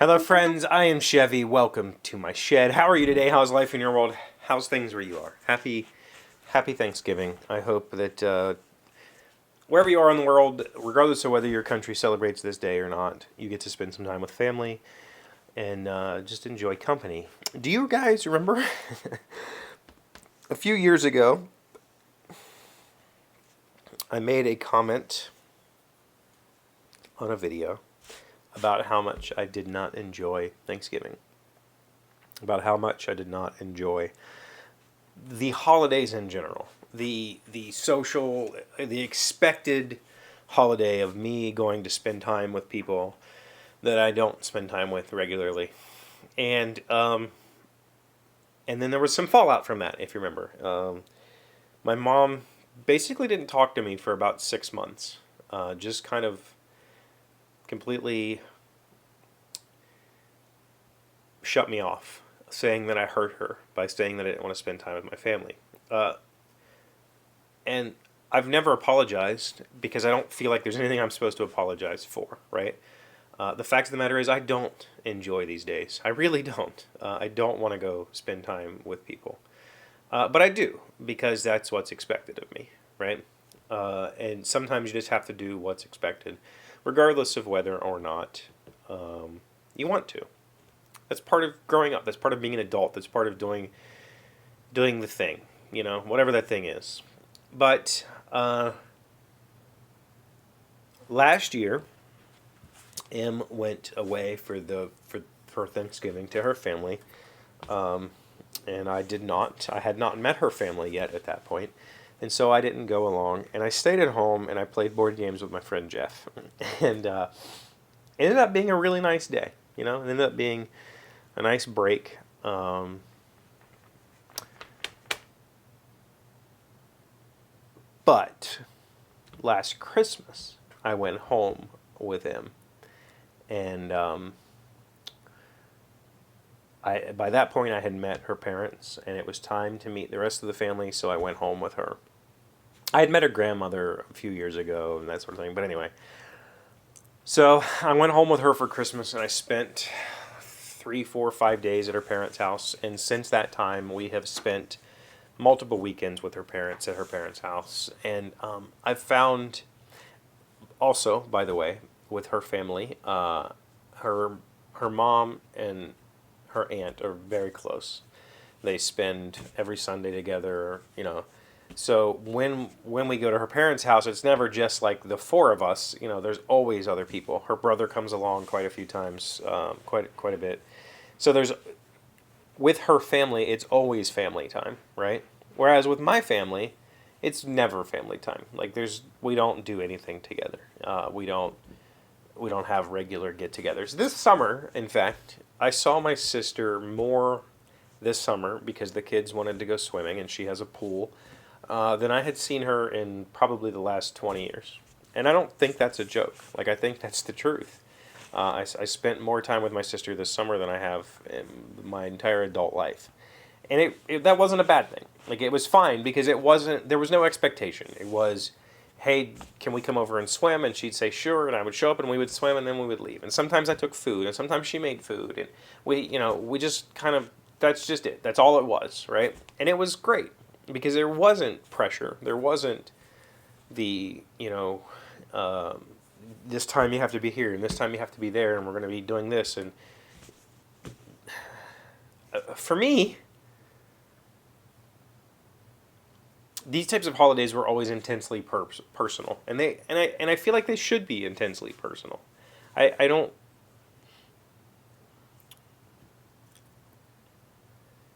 Hello, friends. I am Chevy. Welcome to my shed. How are you today? How's life in your world? How's things where you are? Happy Thanksgiving. I hope that wherever you are in the world, regardless of whether your country celebrates this day or not, you get to spend some time with family and just enjoy company. Do you guys remember a few years ago? I made a comment on a video about how much I did not enjoy Thanksgiving, about how much I did not enjoy the holidays in general, the social, the expected holiday of me going to spend time with people that I don't spend time with regularly, and then there was some fallout from that, if you remember. My mom basically didn't talk to me for about 6 months, just kind of completely shut me off, saying that I hurt her by saying that I didn't want to spend time with my family. And I've never apologized because I don't feel like there's anything I'm supposed to apologize for, right? The fact of the matter is, I don't enjoy these days. I really don't. I don't want to go spend time with people. But I do, because that's what's expected of me, right? And sometimes you just have to do what's expected, regardless of whether or not you want to. That's part of growing up. That's part of being an adult. That's part of doing the thing, whatever that thing is. But last year, Em went away for Thanksgiving to her family, and I did not. I had not met her family yet at that point, and so I didn't go along. And I stayed at home and I played board games with my friend Jeff, and it ended up being a really nice day. It ended up being a nice break. But last Christmas, I went home with him, and by that point I had met her parents, and it was time to meet the rest of the family, so I went home with her. I had met her grandmother a few years ago and that sort of thing, but anyway. So I went home with her for Christmas, and I spent 3, 4, 5 days at her parents' house, and since that time we have spent multiple weekends with her parents at her parents' house. And I've found also, by the way, with her family, her mom and her aunt are very close. They spend every Sunday together. So when we go to her parents' house, it's never just like the four of us. There's always other people. Her brother comes along quite a few times, quite a bit. So with her family, it's always family time, right? Whereas with my family, it's never family time. Like we don't do anything together. We don't have regular get-togethers. This summer, in fact, I saw my sister more this summer because the kids wanted to go swimming and she has a pool, than I had seen her in probably the last 20 years. And I don't think that's a joke. Like, I think that's the truth. I spent more time with my sister this summer than I have in my entire adult life. And that wasn't a bad thing. Like, it was fine because there was no expectation. It was, hey, can we come over and swim? And she'd say, sure. And I would show up and we would swim and then we would leave. And sometimes I took food and sometimes she made food. And we just kind of, that's just it. That's all it was, right? And it was great because there wasn't pressure. There wasn't the, this time you have to be here and this time you have to be there and we're going to be doing this. And for me, these types of holidays were always intensely personal, and I feel like they should be intensely personal. I don't.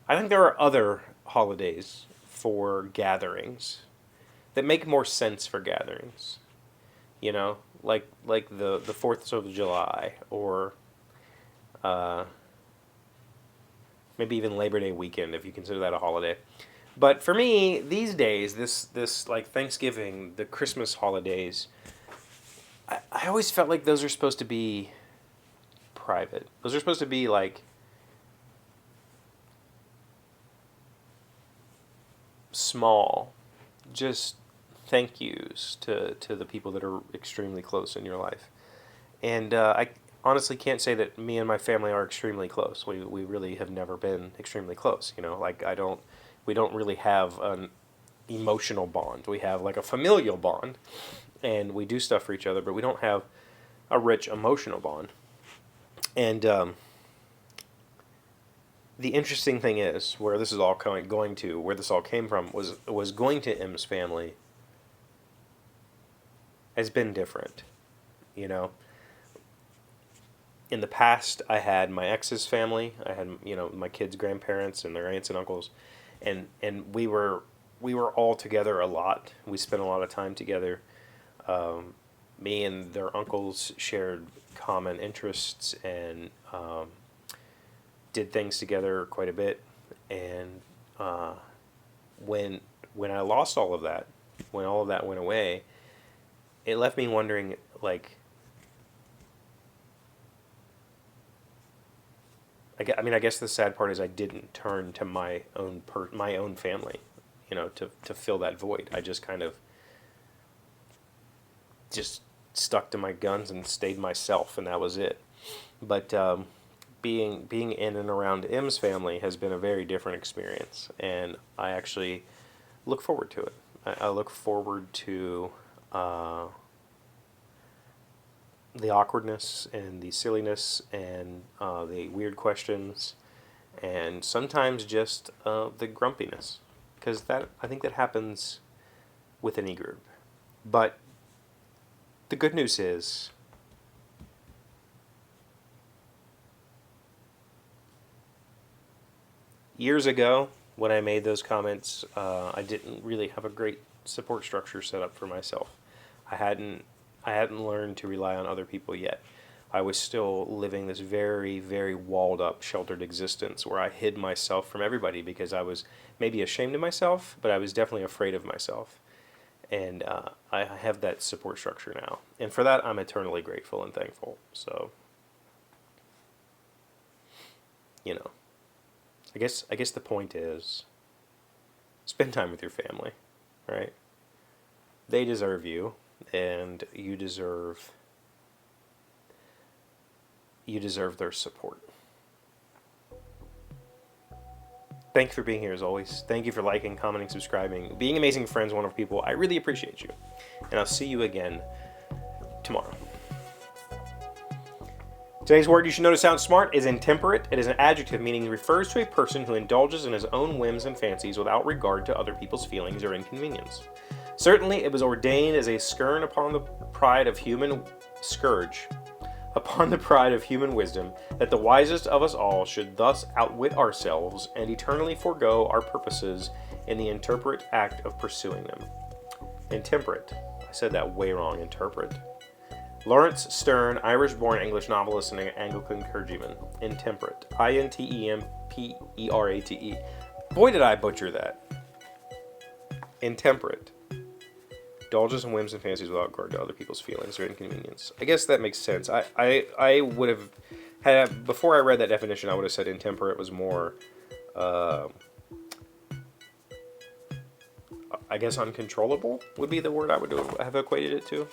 I think there are other holidays for gatherings that make more sense for gatherings. Like the 4th of July, or maybe even Labor Day weekend, if you consider that a holiday. But for me, these days, this like Thanksgiving, the Christmas holidays, I always felt like those are supposed to be private. Those are supposed to be like small, just thank yous to the people that are extremely close in your life. And I honestly can't say that me and my family are extremely close. We really have never been extremely close. You know, like we don't really have an emotional bond. We have like a familial bond, and we do stuff for each other, but we don't have a rich emotional bond. And the interesting thing is, where this is all going to, where this all came from, was going to M's family has been different. You know, in the past, I had my ex's family. I had, you know, my kids' grandparents and their aunts and uncles, and we were all together a lot. We spent a lot of time together. Me and their uncles shared common interests and did things together quite a bit. And when I lost all of that, when all of that went away, it left me wondering, like, I mean, I guess the sad part is I didn't turn to my own family, you know, to fill that void. I just kind of just stuck to my guns and stayed myself, and that was it. But being in and around M's family has been a very different experience, and I actually look forward to it. I look forward to the awkwardness and the silliness and the weird questions, and sometimes just the grumpiness, because I think that happens with any group. But the good news is, years ago when I made those comments, I didn't really have a great support structure set up for myself. I hadn't learned to rely on other people yet. I was still living this very, very walled up, sheltered existence where I hid myself from everybody because I was maybe ashamed of myself, but I was definitely afraid of myself. And I have that support structure now. And for that, I'm eternally grateful and thankful. So, you know, I guess the point is, spend time with your family, right? They deserve you, and you deserve their support. Thank you for being here as always. Thank you for liking, commenting, subscribing, being amazing friends, wonderful people. I really appreciate you. And I'll see you again tomorrow. Today's word you should know to sound smart is intemperate. It is an adjective meaning it refers to a person who indulges in his own whims and fancies without regard to other people's feelings or inconvenience. Certainly, it was ordained as a scourge upon the pride of human wisdom, that the wisest of us all should thus outwit ourselves and eternally forego our purposes in the intemperate act of pursuing them. Intemperate. I said that way wrong. Interpret. Lawrence Sterne, Irish-born English novelist and Anglican clergyman. Intemperate. Intemperate. Boy, did I butcher that. Intemperate. Indulges in whims and fancies without regard to other people's feelings or inconvenience. I guess that makes sense. I would have had, before I read that definition, I would have said intemperate was more, I guess uncontrollable would be the word I would have equated it to.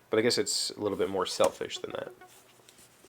But I guess it's a little bit more selfish than that.